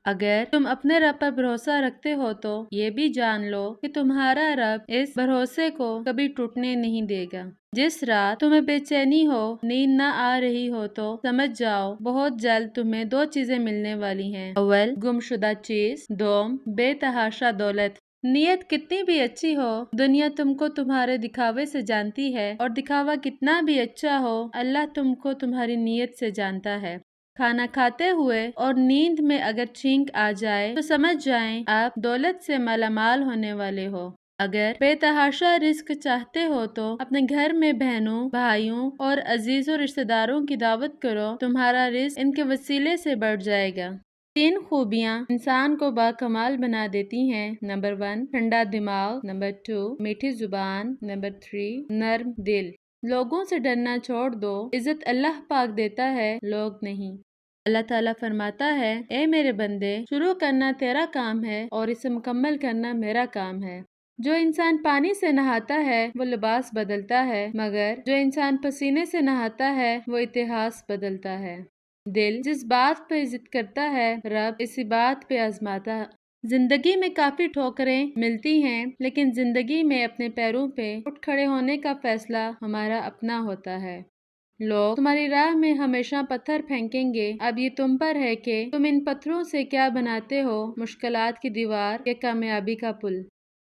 اگر تم اپنے رب پر بھروسہ رکھتے ہو تو یہ بھی جان لو کہ تمہارا رب اس بھروسے کو کبھی ٹوٹنے نہیں دے گا۔ جس رات تمہیں بے چینی ہو، نیند نہ آ رہی ہو تو سمجھ جاؤ بہت جلد تمہیں دو چیزیں ملنے والی ہیں۔ اول گمشدہ چیز، دوم بے تحاشا دولت۔ نیت کتنی بھی اچھی ہو، دنیا تم کو تمہارے دکھاوے سے جانتی ہے، اور دکھاوا کتنا بھی اچھا ہو، اللہ تم کو تمہاری نیت سے جانتا ہے۔ کھانا کھاتے ہوئے اور نیند میں اگر چھینک آ جائے تو سمجھ جائیں آپ دولت سے مالا مال ہونے والے ہو۔ اگر بے تحاشا رزق چاہتے ہو تو اپنے گھر میں بہنوں، بھائیوں اور عزیزوں رشتہ داروں کی دعوت کرو، تمہارا رزق ان کے وسیلے سے بڑھ جائے گا۔ 3 خوبیاں انسان کو باکمال بنا دیتی ہیں۔ نمبر 1 ٹھنڈا دماغ، نمبر 2 میٹھی زبان، نمبر 3 نرم دل۔ لوگوں سے ڈرنا چھوڑ دو، عزت اللہ پاک دیتا ہے، لوگ نہیں۔ اللہ تعالیٰ فرماتا ہے، اے میرے بندے، شروع کرنا تیرا کام ہے اور اسے مکمل کرنا میرا کام ہے۔ جو انسان پانی سے نہاتا ہے وہ لباس بدلتا ہے، مگر جو انسان پسینے سے نہاتا ہے وہ اتہاس بدلتا ہے۔ دل جس بات پہ ضد کرتا ہے، رب اسی بات پہ آزماتا ہے۔ زندگی میں کافی ٹھوکریں ملتی ہیں، لیکن زندگی میں اپنے پیروں پہ اٹھ کھڑے ہونے کا فیصلہ ہمارا اپنا ہوتا ہے۔ لوگ تمہاری راہ میں ہمیشہ پتھر پھینکیں گے، اب یہ تم پر ہے کہ تم ان پتھروں سے کیا بناتے ہو، مشکلات کی دیوار یا کامیابی کا پل۔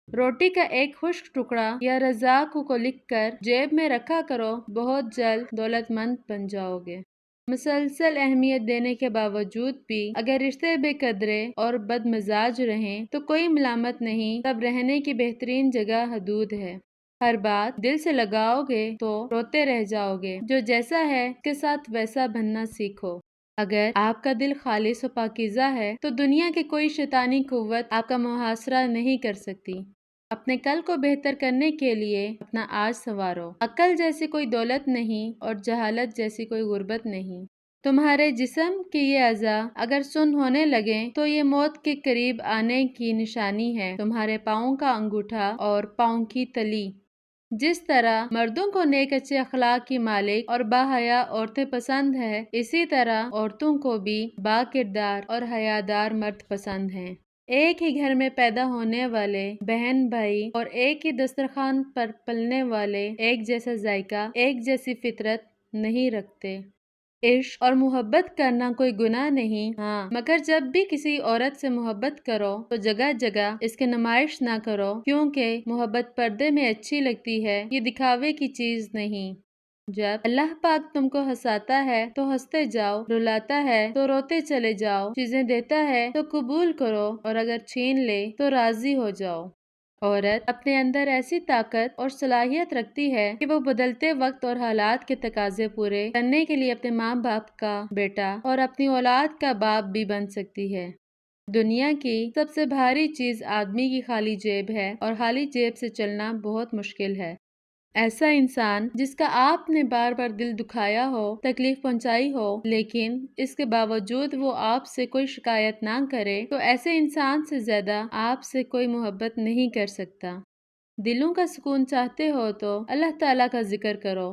روٹی کا ایک خشک ٹکڑا یا رزاق کو لکھ کر جیب میں رکھا کرو، بہت جلد دولت مند بن جاؤ گے۔ مسلسل اہمیت دینے کے باوجود بھی اگر رشتے بے قدرے اور بد مزاج رہیں تو کوئی ملامت نہیں، تب رہنے کی بہترین جگہ حدود ہے۔ ہر بات دل سے لگاؤ گے تو روتے رہ جاؤ گے، جو جیسا ہے اس کے ساتھ ویسا بننا سیکھو۔ اگر آپ کا دل خالص و پاکیزہ ہے تو دنیا کی کوئی شیطانی قوت آپ کا محاصرہ نہیں کر سکتی۔ اپنے کل کو بہتر کرنے کے لیے اپنا آج سنوارو۔ عقل جیسی کوئی دولت نہیں اور جہالت جیسی کوئی غربت نہیں۔ تمہارے جسم کے یہ اعضاء اگر سن ہونے لگیں تو یہ موت کے قریب آنے کی نشانی ہے۔ تمہارے پاؤں کا انگوٹھا اور پاؤں کی تلی۔ جس طرح مردوں کو نیک اچھے اخلاق کی مالک اور باحیا عورتیں پسند ہیں، اسی طرح عورتوں کو بھی با کردار اور حیادار مرد پسند ہیں۔ ایک ہی گھر میں پیدا ہونے والے بہن بھائی اور ایک ہی دسترخوان پر پلنے والے ایک جیسا ذائقہ، ایک جیسی فطرت نہیں رکھتے۔ عشق اور محبت کرنا کوئی گناہ نہیں، ہاں مگر جب بھی کسی عورت سے محبت کرو تو جگہ جگہ اس کی نمائش نہ کرو، کیونکہ محبت پردے میں اچھی لگتی ہے، یہ دکھاوے کی چیز نہیں۔ جب اللہ پاک تم کو ہنساتا ہے تو ہنستے جاؤ، رلاتا ہے تو روتے چلے جاؤ، چیزیں دیتا ہے تو قبول کرو اور اگر چھین لے تو راضی ہو جاؤ۔ عورت اپنے اندر ایسی طاقت اور صلاحیت رکھتی ہے کہ وہ بدلتے وقت اور حالات کے تقاضے پورے کرنے کے لیے اپنے ماں باپ کا بیٹا اور اپنی اولاد کا باپ بھی بن سکتی ہے۔ دنیا کی سب سے بھاری چیز آدمی کی خالی جیب ہے، اور خالی جیب سے چلنا بہت مشکل ہے۔ ایسا انسان جس کا آپ نے بار بار دل دکھایا ہو، تکلیف پہنچائی ہو، لیکن اس کے باوجود وہ آپ سے کوئی شکایت نہ کرے، تو ایسے انسان سے زیادہ آپ سے کوئی محبت نہیں کر سکتا۔ دلوں کا سکون چاہتے ہو تو اللہ تعالیٰ کا ذکر کرو۔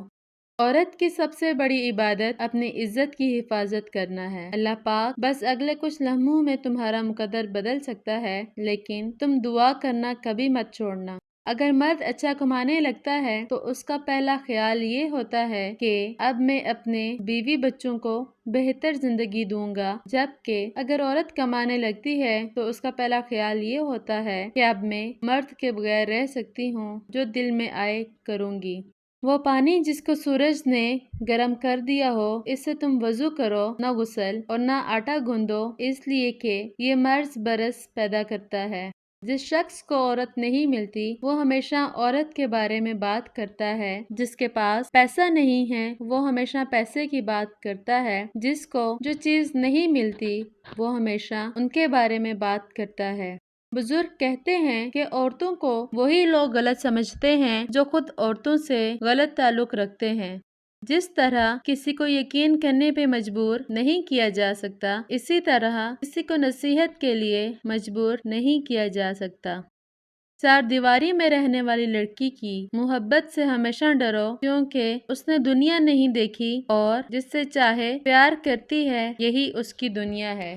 عورت کی سب سے بڑی عبادت اپنی عزت کی حفاظت کرنا ہے۔ اللہ پاک بس اگلے کچھ لمحوں میں تمہارا مقدر بدل سکتا ہے، لیکن تم دعا کرنا کبھی مت چھوڑنا۔ اگر مرد اچھا کمانے لگتا ہے تو اس کا پہلا خیال یہ ہوتا ہے کہ اب میں اپنے بیوی بچوں کو بہتر زندگی دوں گا، جبکہ اگر عورت کمانے لگتی ہے تو اس کا پہلا خیال یہ ہوتا ہے کہ اب میں مرد کے بغیر رہ سکتی ہوں، جو دل میں آئے کروں گی۔ وہ پانی جس کو سورج نے گرم کر دیا ہو، اس سے تم وضو کرو، نہ غسل اور نہ آٹا گوندو، اس لیے کہ یہ مرض برس پیدا کرتا ہے۔ جس شخص کو عورت نہیں ملتی وہ ہمیشہ عورت کے بارے میں بات کرتا ہے، جس کے پاس پیسہ نہیں ہے وہ ہمیشہ پیسے کی بات کرتا ہے، جس کو جو چیز نہیں ملتی وہ ہمیشہ ان کے بارے میں بات کرتا ہے۔ بزرگ کہتے ہیں کہ عورتوں کو وہی لوگ غلط سمجھتے ہیں جو خود عورتوں سے غلط تعلق رکھتے ہیں۔ جس طرح کسی کو یقین کرنے پہ مجبور نہیں کیا جا سکتا، اسی طرح کسی کو نصیحت کے لیے مجبور نہیں کیا جا سکتا۔ 4 دیواری میں رہنے والی لڑکی کی محبت سے ہمیشہ ڈرو، کیونکہ اس نے دنیا نہیں دیکھی اور جس سے چاہے پیار کرتی ہے، یہی اس کی دنیا ہے۔